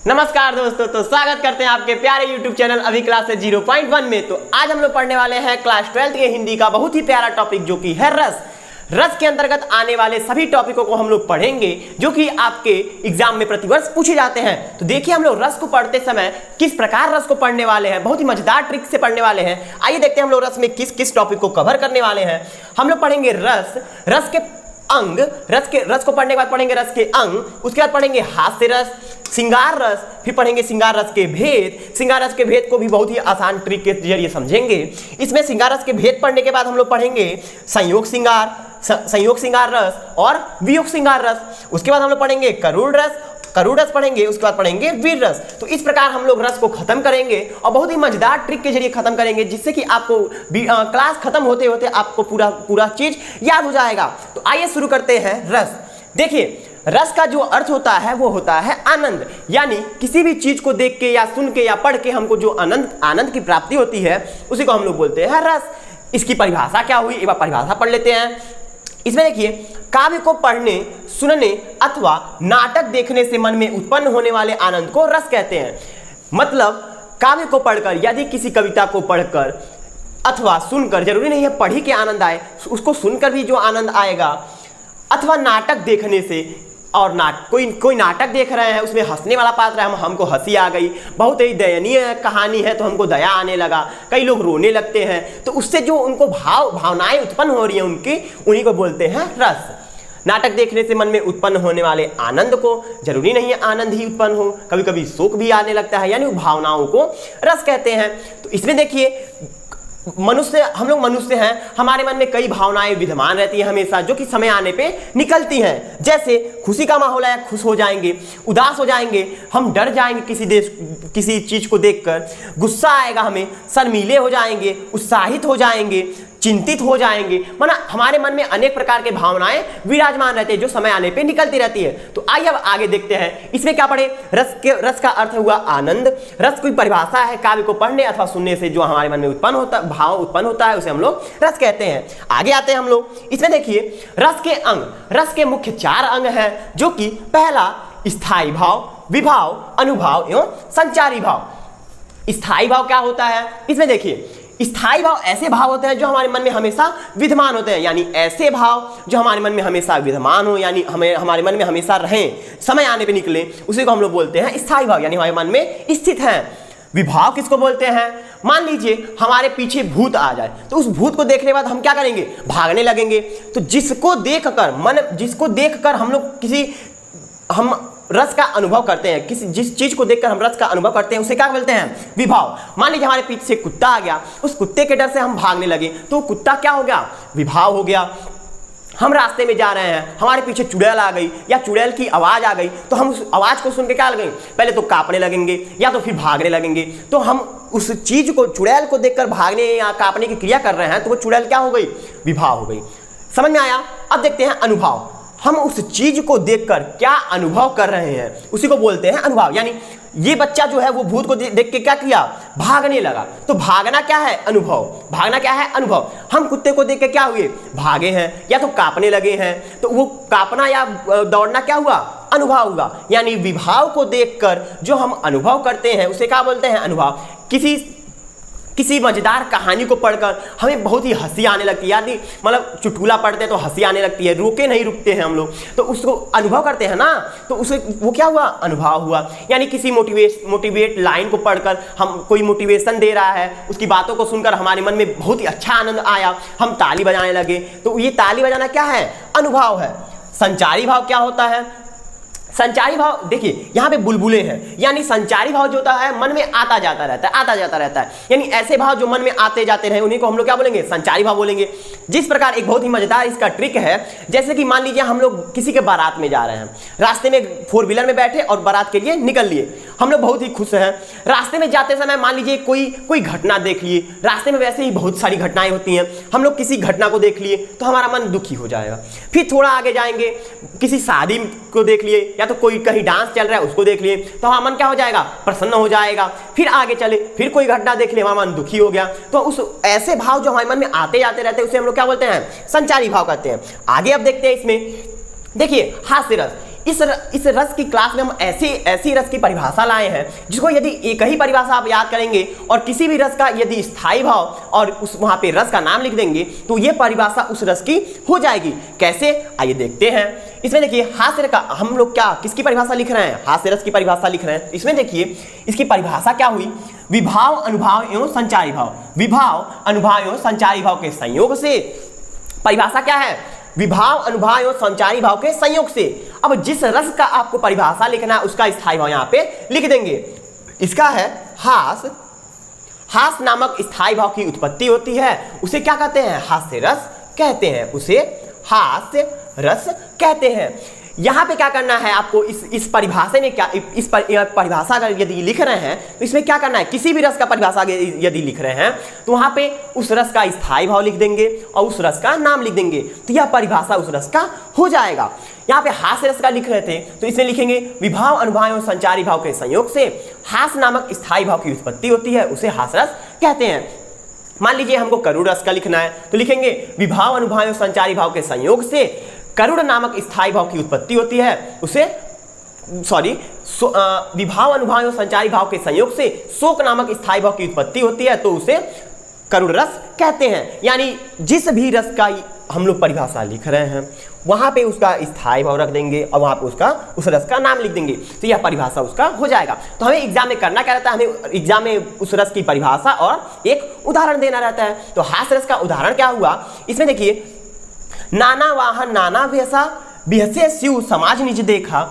नमस्कार दोस्तों, तो स्वागत करते हैं आपके प्यारे YouTube चैनल अभी क्लास 0.1 में। तो आज हम लोग पढ़ने वाले हैं क्लास 12 के हिंदी का बहुत ही प्यारा टॉपिक जो कि है रस। रस के अंतर्गत आने वाले सभी टॉपिकों को हम लोग पढ़ेंगे जो कि आपके एग्जाम में प्रतिवर्ष पूछे जाते हैं। तो देखिए हम लोग रस को पढ़ते समय किस प्रकार रस को पढ़ने वाले हैं, बहुत ही मजेदार ट्रिक से पढ़ने वाले हैं। आइए देखते हैं हम लोग रस में किस किस टॉपिक को कवर करने वाले हैं। हम लोग पढ़ेंगे रस के अंग, रस को पढ़ने के बाद पढ़ेंगे रस के अंग, उसके बाद पढ़ेंगे हास्य रस, श्रृंगार रस, फिर पढ़ेंगे श्रृंगार रस के भेद। श्रृंगार रस के भेद को भी बहुत ही आसान ट्रिक के जरिए समझेंगे। इसमें श्रृंगार रस के भेद पढ़ने के बाद हम लोग पढ़ेंगे संयोग श्रृंगार रस और वियोग श्रृंगार रस। उसके बाद हम लोग पढ़ेंगे करुण रस पढ़ेंगे, उसके बाद पढ़ेंगे वीर रस। तो इस प्रकार हम लोग रस को खत्म करेंगे और बहुत ही मजेदार ट्रिक के जरिए खत्म करेंगे, जिससे कि आपको क्लास खत्म होते होते आपको पूरा चीज याद हो जाएगा। तो आइए शुरू करते हैं रस। देखिए रस का जो अर्थ होता है वो होता है आनंद, यानी किसी भी चीज को देख के या सुन के या पढ़ के हमको जो आनंद की प्राप्ति होती है उसी को हम लोग बोलते हैं रस। इसकी परिभाषा क्या हुई, एक बार परिभाषा पढ़ लेते हैं। इसमें देखिए, काव्य को पढ़ने, सुनने अथवा नाटक देखने से मन में उत्पन्न होने वाले आनंद को रस कहते हैं। मतलब काव्य को पढ़कर, यदि किसी कविता को पढ़कर अथवा सुनकर, जरूरी नहीं है पढ़ी के आनंद आए, उसको सुनकर भी जो आनंद आएगा, अथवा नाटक देखने से, और कोई नाटक देख रहे हैं, उसमें हंसने वाला पात्र है, हमको हंसी आ गई, बहुत ही दयनीय कहानी है तो हमको दया आने लगा, कई लोग रोने लगते हैं, तो उससे जो उनको भावनाएं उत्पन्न हो रही हैं उन्हीं को बोलते हैं रस। नाटक देखने से मन में उत्पन्न होने वाले आनंद को, जरूरी नहीं है आनंद ही उत्पन्न हो, कभी कभी शोक भी आने लगता है, यानी भावनाओं को रस कहते हैं। तो इसमें देखिए हम लोग मनुष्य हैं, हमारे मन में कई भावनाएं विद्यमान रहती हैं हमेशा, जो कि समय आने पे निकलती हैं। जैसे खुशी का माहौल है, खुश हो जाएंगे, उदास हो जाएंगे, हम डर जाएंगे किसी चीज को देखकर, गुस्सा आएगा हमें, शर्मीले हो जाएंगे, उत्साहित हो जाएंगे, चिंतित हो जाएंगे। माना हमारे मन में अनेक प्रकार के भावनाएं विराजमान रहते हैं जो समय आने पे निकलती रहती है। तो आइए अब आगे देखते हैं इसमें क्या पढ़े। रस का अर्थ हुआ आनंद। रस की परिभाषा है काव्य को पढ़ने अथवा सुनने से जो हमारे मन में भाव उत्पन्न होता है उसे हम लोग रस कहते हैं। आगे आते हैं हम लोग। इसमें देखिए रस के अंग, रस के मुख्य 4 अंग हैं, जो कि पहला स्थायी भाव, विभाव, अनुभाव एवं संचारी भाव। स्थायी भाव क्या होता है, इसमें देखिए स्थायी भाव ऐसे भाव होते हैं जो हमारे मन में हमेशा विद्यमान होते हैं, यानी ऐसे भाव जो हमारे मन में हमेशा विद्यमान हो, यानी हमारे मन में हमेशा रहें, समय आने पे निकले, उसी को हम लोग बोलते हैं स्थायी भाव, यानी हमारे मन में स्थित हैं। विभाव किसको बोलते हैं, मान लीजिए हमारे पीछे भूत आ जाए तो उस भूत को देखने के बाद हम क्या करेंगे, भागने लगेंगे। तो जिसको देखकर हम रस का अनुभव करते हैं, जिस चीज को देखकर हम रस का अनुभव करते हैं उसे क्या बोलते हैं, विभाव। मान लीजिए हमारे पीछे कुत्ता आ गया, उस कुत्ते के डर से हम भागने लगे तो कुत्ता क्या हो गया, विभाव हो गया। हम रास्ते में जा रहे हैं, हमारे पीछे चुड़ैल आ गई या चुड़ैल की आवाज आ गई तो हम उस आवाज को सुन के क्या लगेंगे, पहले तो कांपने लगेंगे या तो फिर भागने लगेंगे। तो हम उस चीज को, चुड़ैल को देखकर भागने या कांपने की क्रिया कर रहे हैं तो वो चुड़ैल क्या हो गई, विभाव हो गई। समझ में आया। अब देखते हैं अनुभाव। हम उस चीज को देखकर क्या अनुभव कर रहे हैं उसी को बोलते हैं अनुभाव। यानी ये बच्चा जो है वो भूत को देख के क्या किया, भागने लगा, तो भागना क्या है, अनुभव। भागना क्या है, अनुभव। हम कुत्ते को देख के क्या हुए, भागे हैं या तो कांपने लगे हैं, तो वो कांपना या दौड़ना क्या हुआ, अनुभव हुआ। यानी विभाव को देखकर जो हम अनुभव करते हैं उसे क्या बोलते हैं, अनुभव। किसी मजेदार कहानी को पढ़कर हमें बहुत ही हंसी आने लगती है, यानी मतलब चुटकुला पढ़ते हैं तो हंसी आने लगती है, रोके नहीं रुकते हैं हम लोग, तो उसको अनुभव करते हैं ना, तो उसे वो क्या हुआ, अनुभव हुआ। यानी किसी मोटिवेट लाइन को पढ़कर हम कोई मोटिवेशन दे रहा है, उसकी बातों को सुनकर हमारे मन में बहुत ही अच्छा आनंद आया, हम ताली बजाने लगे, तो ये ताली बजाना क्या है, अनुभव है। संचारी भाव क्या होता है, संचारी भाव देखिए यहाँ पे बुलबुले हैं, यानी संचारी भाव जो होता है मन में आता जाता रहता है, यानी ऐसे भाव जो मन में आते जाते रहे उन्हीं को हम लोग क्या बोलेंगे, संचारी भाव बोलेंगे। जिस प्रकार एक बहुत ही मजेदार इसका ट्रिक है, जैसे कि मान लीजिए हम लोग किसी के बारात में जा रहे हैं, रास्ते में 4 व्हीलर में बैठे और बारात के लिए निकल लिए, हम लोग बहुत ही खुश हैं। रास्ते में जाते समय मान लीजिए कोई घटना देख लिए, रास्ते में वैसे ही बहुत सारी घटनाएं होती हैं, हम लोग किसी घटना को देख लिए तो हमारा मन दुखी हो जाएगा। फिर थोड़ा आगे जाएंगे, किसी शादी को देख लिए या तो कोई कहीं डांस चल रहा है उसको देख लिए तो हमारा मन क्या हो जाएगा, प्रसन्न हो जाएगा। फिर आगे चले, फिर कोई घटना देख लिए, हमारा मन दुखी हो गया। तो उस ऐसे भाव जो हमारे मन में आते जाते रहते हैं उसे हम लोग क्या बोलते हैं, संचारी भाव कहते हैं। आगे अब देखते हैं इसमें देखिए हास्य रस। इस रस की क्लास में हम ऐसी रस की परिभाषा लाए हैं जिसको यदि एक ही परिभाषा आप याद करेंगे और किसी भी रस का यदि स्थायी भाव और उस वहां पे रस का नाम लिख देंगे तो ये परिभाषा उस रस की हो जाएगी। कैसे, आइए देखते हैं। इसमें देखिए हास्य का हम लोग क्या किसकी परिभाषा लिख रहे हैं, हास्य रस की परिभाषा लिख रहे हैं। इसमें देखिए इसकी परिभाषा क्या हुई, विभाव अनुभाव एवं संचारी भाव, विभाव अनुभाव एवं संचारी भाव के संयोग से। परिभाषा क्या है, विभाव अनुभाव एवं संचारी भाव के संयोग से। अब जिस रस का आपको परिभाषा लिखना है उसका स्थायी भाव यहां पे लिख देंगे। इसका है हास, हास नामक स्थायी भाव की उत्पत्ति होती है, उसे क्या कहते हैं, हास्य रस कहते हैं, उसे हास्य रस कहते हैं। यहां पे क्या करना है आपको, इस परिभाषा में क्या, इस परिभाषा अगर यदि लिख रहे हैं तो इसमें क्या करना है, किसी भी रस का परिभाषा यदि लिख रहे हैं तो वहां पे उस रस का स्थायी भाव लिख देंगे और उस रस का नाम लिख देंगे, तो यह परिभाषा उस रस का हो जाएगा। यहाँ पे हास्य रस का लिख रहे थे तो इसमें लिखेंगे विभाव अनुभाव एवं संचारी भाव के संयोग से हास नामक स्थायी भाव की उत्पत्ति होती है, उसे हास रस कहते हैं। मान लीजिए हमको करुण रस का लिखना है तो लिखेंगे विभाव अनुभाव एवं संचारी भाव के संयोग से करुण नामक स्थायी भाव की उत्पत्ति होती है, उसे विभाव अनुभाव एवं संचारी भाव के संयोग से शोक नामक स्थायी भाव की उत्पत्ति होती है, तो उसे करुण रस कहते हैं। यानी जिस भी रस का हम लोग परिभाषा लिख रहे हैं वहां पे उसका स्थायी भाव रख देंगे और वहां पे उस रस का नाम लिख देंगे, तो यह परिभाषा उसका हो जाएगा। तो हमें एग्जाम में करना क्या रहता है, हमें एग्जाम में उस रस की परिभाषा और एक उदाहरण देना रहता है। तो हास्य रस का उदाहरण क्या हुआ, इसमें देखिए नाना वाहन नाना वेशा बिहसे शिव समाज निज देखा,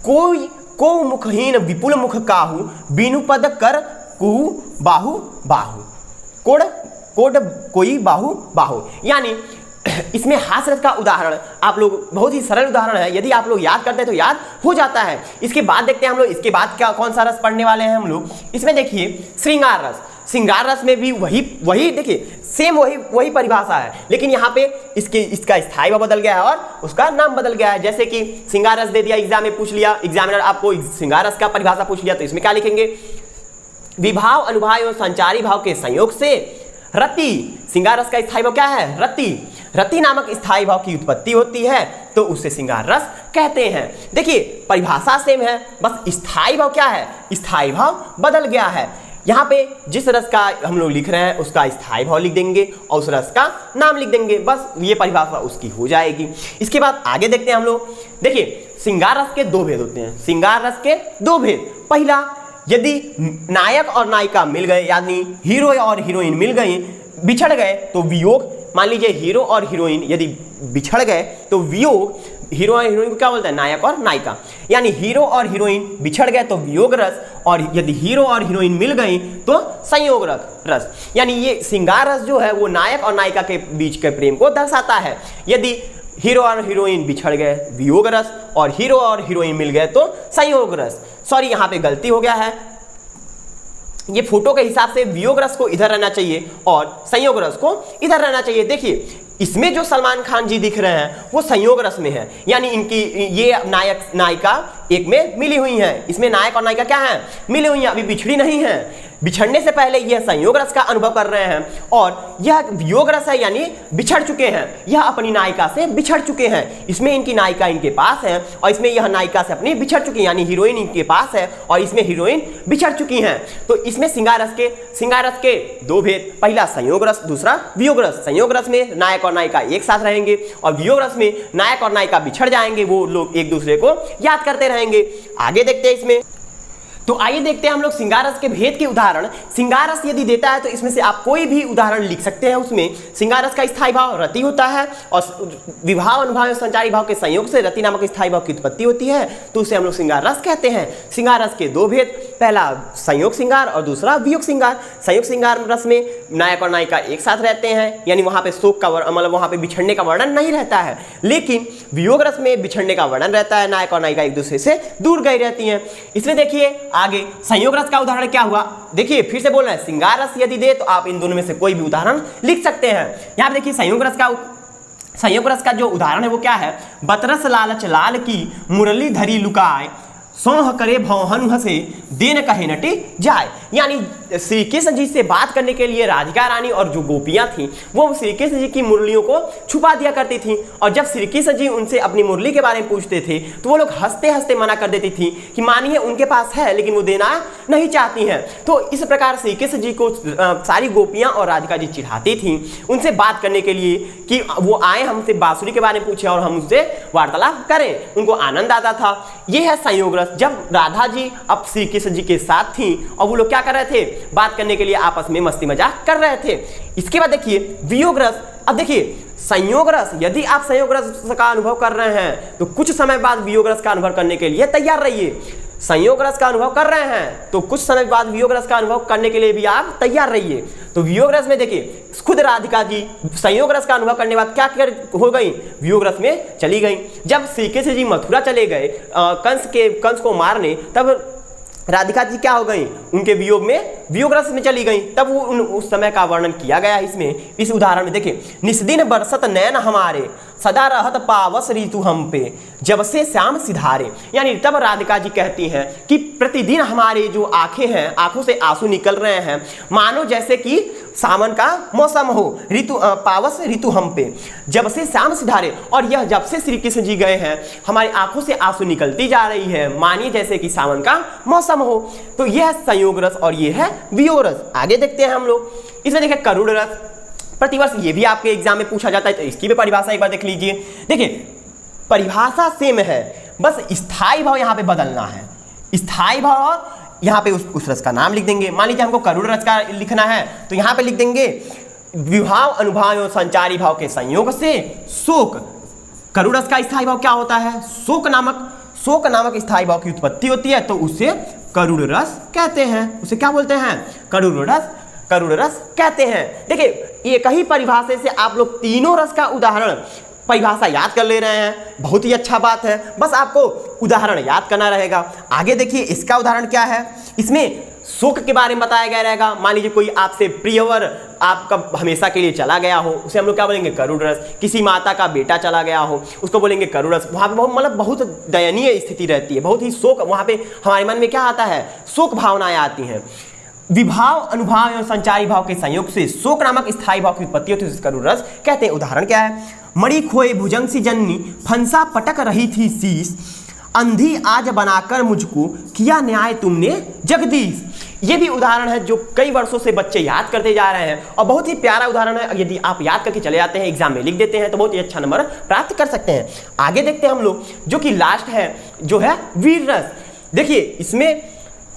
कोई को मुखहीन विपुल मुख काहू बीनु पद कर कुहू बाहु बाहु, कोड कोड कोई बाहु बाहु। यानी इसमें हास्य रस का उदाहरण आप लोग बहुत ही सरल उदाहरण है, यदि आप लोग याद करते हैं तो याद हो जाता है। इसके बाद देखते हैं हम लोग, इसके बाद क्या कौन सा रस पढ़ने वाले हैं हम लोग। इसमें देखिए श्रृंगार रस, श्रृंगार रस में भी वही देखिए सेम वही परिभाषा है, लेकिन यहाँ पे इसका स्थायी भाव बदल गया है और उसका नाम बदल गया है। जैसे कि श्रृंगार रस दे दिया, एग्जाम में पूछ लिया, एग्जामिनर आपको श्रृंगार रस का परिभाषा पूछ लिया तो इसमें क्या लिखेंगे, विभाव अनुभाव एवं संचारी भाव के संयोग से रति, श्रृंगार रस का स्थायी भाव क्या है, रति, रति नामक स्थायी भाव की उत्पत्ति होती है, तो उसे श्रृंगार रस कहते हैं। देखिए परिभाषा सेम है, बस स्थायी भाव क्या है, स्थायी भाव बदल गया है। यहाँ पे जिस रस का हम लोग लिख रहे हैं उसका स्थायी भाव लिख देंगे और उस रस का नाम लिख देंगे, बस ये परिभाषा उसकी हो जाएगी। इसके बाद आगे देखते हैं हम लोग। देखिए श्रृंगार रस के दो भेद होते हैं, श्रृंगार रस के दो भेद। पहला, यदि नायक और नायिका मिल गए, यानी हीरो और हीरोइन मिल गई, बिछड़ गए तो वियोग। मान लीजिए हीरो और हीरोइन यदि बिछड़ गए तो वियोग, हीरो और हीरोइन को क्या बोलते हैं, नायक और नायिका। यानी हीरो और हीरोइन बिछड़ गए तो वियोग रस, और यदि हीरो और हीरोइन मिल गई तो संयोग रस। यानी ये श्रृंगार रस जो है वो नायक और नायिका के बीच के प्रेम को दर्शाता है। यदि हीरो और हीरोइन बिछड़ गए वियोग रस और हीरो और हीरोइन मिल गए तो संयोग रस। सॉरी यहाँ पे गलती हो गया है, ये फोटो के हिसाब से वियोग रस को इधर रहना चाहिए और संयोग रस को इधर रहना चाहिए। देखिए इसमें जो सलमान खान जी दिख रहे हैं वो संयोग रस में है, यानी इनकी ये नायक नायिका एक में मिली हुई हैं। इसमें नायक और नायिका क्या है, मिली हुई हैं, अभी बिछड़ी नहीं है। बिछड़ने से पहले यह संयोग रस का अनुभव कर रहे हैं और यह वियोग रस है, यानी बिछड़ चुके हैं, यह अपनी नायिका से बिछड़ चुके हैं। इसमें इनकी नायिका इनके पास है और इसमें यह नायिका से अपनी बिछड़ चुकी है, यानी हीरोइन इनके पास है और इसमें हीरोइन बिछड़ चुकी हैं। तो इसमें श्रृंगार रस के दो भेद, पहला संयोग रस, दूसरा वियोग रस। संयोग रस में नायक और नायिका एक साथ रहेंगे और वियोग रस में नायक और नायिका बिछड़ जाएंगे, वो लोग एक दूसरे को याद करते रहेंगे। आगे देखते हैं इसमें। तो आइए देखते हैं हम लोग श्रृंगार रस के भेद के उदाहरण। श्रृंगार रस यदि देता है तो इसमें से आप कोई भी उदाहरण लिख सकते हैं। उसमें श्रृंगार रस का स्थायी भाव रति होता है और विभाव अनुभाव संचारी भाव के संयोग से रति नामक स्थायी भाव की उत्पत्ति होती है, तो उसे हम लोग श्रृंगार रस कहते हैं। श्रृंगार रस के दो भेद, पहला संयोग श्रृंगार और दूसरा वियोग श्रृंगार। संयोग श्रृंगार रस में नायक और नायिका एक साथ रहते हैं, यानी वहां पे शोक का मतलब वहां पे बिछड़ने का वर्णन नहीं रहता है। लेकिन वियोग रस में बिछड़ने का वर्णन रहता है, नायक और नायिका एक दूसरे से दूर गई रहती हैं। इसमें देखिए आगे संयोग रस का उदाहरण क्या हुआ, देखिए फिर से बोल रहे हैं, श्रृंगार रस यदि दे तो आप इन दोनों में से कोई भी उदाहरण लिख सकते हैं। यहां पे देखिए संयोग रस का जो उदाहरण है वो क्या है, बतरस लालच लाल की मुरली धरी लुकाए, सोह करे भौहन हसे देन कहे नटी जाए। यानी श्री कृष्ण जी से बात करने के लिए राधिका रानी और जो गोपियां थी वो श्री कृष्ण जी की मुरलियों को छुपा दिया करती थी, और जब श्री कृष्ण जी उनसे अपनी मुरली के बारे में पूछते थे तो वो लोग हंसते हंसते मना कर देती थी कि मानिए उनके पास है लेकिन वो देना नहीं चाहती हैं। तो इस प्रकार श्री कृष्ण जी को सारी गोपियां और राधिका जी चिढ़ाती थी उनसे बात करने के लिए कि वो आए हमसे बांसुरी के बारे में पूछे और हम उससे वार्तालाप करें, उनको आनंद आता था। ये है संयोग रस। जब राधा जी अब श्री कृष्ण जी के साथ थी और वो लोग क्या कर रहे थे, बात करने के लिए आपस में मस्ती मजाक कर रहे थे। इसके बाद देखिए वियोग रस। अब देखिए संयोग रस, यदि आप संयोग रस का अनुभव कर रहे हैं तो कुछ समय बाद वियोग रस का अनुभव करने के लिए तैयार रहिए। संयोग रस का अनुभव कर रहे हैं तो कुछ समय बाद वियोग रस का अनुभव करने के लिए भी आप तैयार रहिए। तो वियोग रस में देखिए खुद राधिका जी संयोग रस का अनुभव करने के बाद क्या कर हो गई, वियोग रस में चली गई। जब श्री कृष्ण जी मथुरा चले गए कंस को मारने, तब राधिका जी क्या हो गई, उनके वियोग में वियोग रस में चली गई। तब वो उस समय का वर्णन किया गया है इसमें, इस उदाहरण में देखिए, निस्दिन बरसत नैन हमारे सदा रहत पावस ऋतु हम पे जब से श्याम सिधारे। यानी तब राधिका जी कहती हैं कि प्रतिदिन हमारे जो आंखें हैं, आंखों से आंसू निकल रहे हैं, मानो जैसे कि सावन का मौसम हो, ऋतु पावस ऋतु हम पे जब से श्याम सिधारे। और यह जब से श्री कृष्ण जी गए हैं हमारी आंखों से आंसू निकलती जा रही है, मानिए जैसे कि सावन का मौसम हो। तो यह है संयोग रस और यह है वियोग रस। आगे देखते हैं हम लोग, इसमें देखिए करुण रस। प्रतिवर्ष ये भी आपके एग्जाम में पूछा जाता है, तो इसकी भी परिभाषा एक बार देख लीजिए। देखिए परिभाषा सेम है, बस स्थायी भाव यहाँ पे बदलना है। स्थायी भाव और यहाँ पे उस रस का नाम लिख देंगे। मान लीजिए हमको करुण रस का लिखना है तो यहाँ पे लिख देंगे विभाव अनुभाव और संचारी भाव के संयोग से शोक। करुण रस का स्थायी भाव क्या होता है, शोक नामक स्थायी भाव की उत्पत्ति होती है, तो उसे करुण रस कहते हैं। उसे क्या बोलते हैं, करुण रस कहते हैं। देखिए एक ही परिभाषा से आप लोग तीनों रस का उदाहरण परिभाषा याद कर ले रहे हैं, बहुत ही अच्छा बात है। बस आपको उदाहरण याद करना रहेगा। आगे देखिए इसका उदाहरण क्या है, इसमें शोक के बारे में बताया गया रहेगा। मान लीजिए कोई आपसे प्रियवर आपका हमेशा के लिए चला गया हो, उसे हम लोग क्या बोलेंगे, करुण रस। किसी माता का बेटा चला गया हो, उसको बोलेंगे करुण रस। वहाँ पे बहुत दयनीय स्थिति रहती है, बहुत ही शोक, वहाँ पे हमारे मन में क्या आता है, शोक भावनाएं आती हैं। विभाव अनुभाव एवं संचारी भाव के संयोग से शोक नामक स्थायी भाव की उत्पत्ति होती है, करुण रस कहते हैं। उदाहरण क्या है, मणि खोए भुजंग सी जननी फंसा पटक रही थी शीश, अंधी आज बनाकर मुझको किया न्याय तुमने जगदीश। ये भी उदाहरण है जो कई वर्षों से बच्चे याद करते जा रहे हैं और बहुत ही प्यारा उदाहरण है। यदि आप याद करके चले जाते हैं, एग्जाम में लिख देते हैं तो बहुत ही अच्छा नंबर प्राप्त कर सकते हैं। आगे देखते हैं हम लोग, जो कि लास्ट है, जो है वीर रस। देखिए इसमें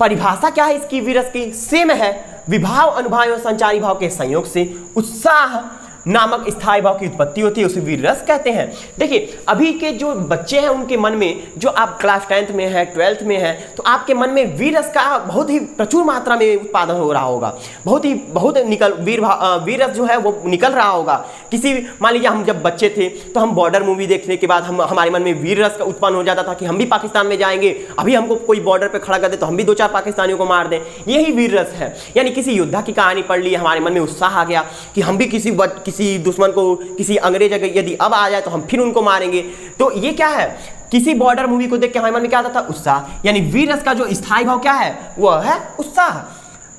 परिभाषा क्या है इसकी, वीर रस की सेम है, विभाव अनुभाव और संचारी भाव के संयोग से उत्साह नामक स्थायी भाव की उत्पत्ति होती है, उसे वीर रस कहते हैं। देखिए अभी के जो बच्चे हैं उनके मन में, जो आप क्लास 10th में है, 12th में है, तो आपके मन में वीर रस का बहुत ही प्रचुर मात्रा में उत्पादन हो रहा होगा, बहुत वीर रस जो है वो निकल रहा होगा। किसी मान लीजिए हम जब बच्चे थे तो हम बॉर्डर मूवी देखने के बाद हमारे मन में वीर रस का उत्पन्न हो जाता था कि हम भी पाकिस्तान में जाएंगे, अभी हमको कोई बॉर्डर पर खड़ा कर दे तो हम भी 2-4 पाकिस्तानियों को मार दें। यही वीर रस है। यानी किसी योद्धा की कहानी पढ़ ली, हमारे मन में उत्साह आ गया कि हम भी किसी दुश्मन को, किसी अंग्रेज यदि अब आ जाए तो हम फिर उनको मारेंगे। तो ये क्या है, किसी बॉर्डर मूवी को देख के हमारे मन में क्या आता था, उत्साह। यानी वीर रस का जो स्थायी भाव क्या है, वह है उत्साह।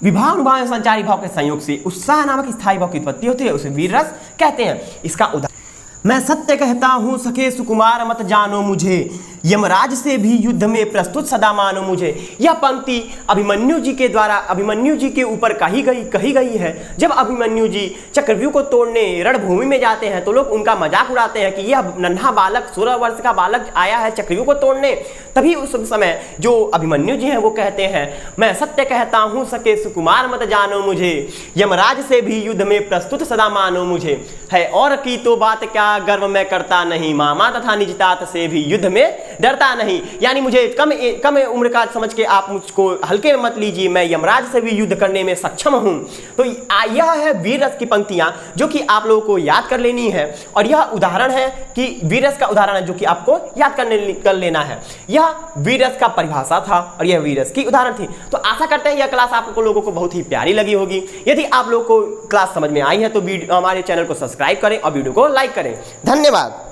विभाव अनुभाव संचारी भाव के संयोग से उत्साह नामक स्थायी भाव की उत्पत्ति होती है, उसे वीर रस कहते हैं। इसका उदाहरण, मैं सत्य कहता हूं सखे सुकुमार मत जानो मुझे, यमराज से भी युद्ध में प्रस्तुत सदा मानो मुझे। यह पंक्ति अभिमन्यु जी के द्वारा अभिमन्यु जी के ऊपर कही गई है। जब अभिमन्यु जी चक्रव्यूह को तोड़ने रणभूमि में जाते हैं तो लोग उनका मजाक उड़ाते हैं कि यह नन्हा बालक 16 वर्ष का बालक आया है चक्रव्यूह को तोड़ने। तभी उस समय जो अभिमन्यु जी हैं वो कहते हैं, मैं सत्य कहता हूँ सके सुकुमार मत जानो मुझे, यमराज से भी युद्ध में प्रस्तुत सदा मानो मुझे। है और की तो बात क्या गर्व मैं करता नहीं, मामा तथा निज तात से भी युद्ध में डरता नहीं। यानी मुझे कम उम्र का समझ के आप मुझको हल्के में मत लीजिए, मैं यमराज से भी युद्ध करने में सक्षम हूं। तो यह है वीर रस की पंक्तियां जो कि आप लोगों को याद कर लेनी है। और यह उदाहरण है कि वीर रस का उदाहरण है जो कि आपको याद कर लेना है। यह वीर रस का परिभाषा था और यह वीर रस की उदाहरण थी। तो आशा करते हैं यह क्लास आप लोगों को बहुत ही प्यारी लगी होगी। यदि आप लोगों को क्लास समझ में आई है तो हमारे चैनल को सब्सक्राइब करें और वीडियो को लाइक करें। धन्यवाद।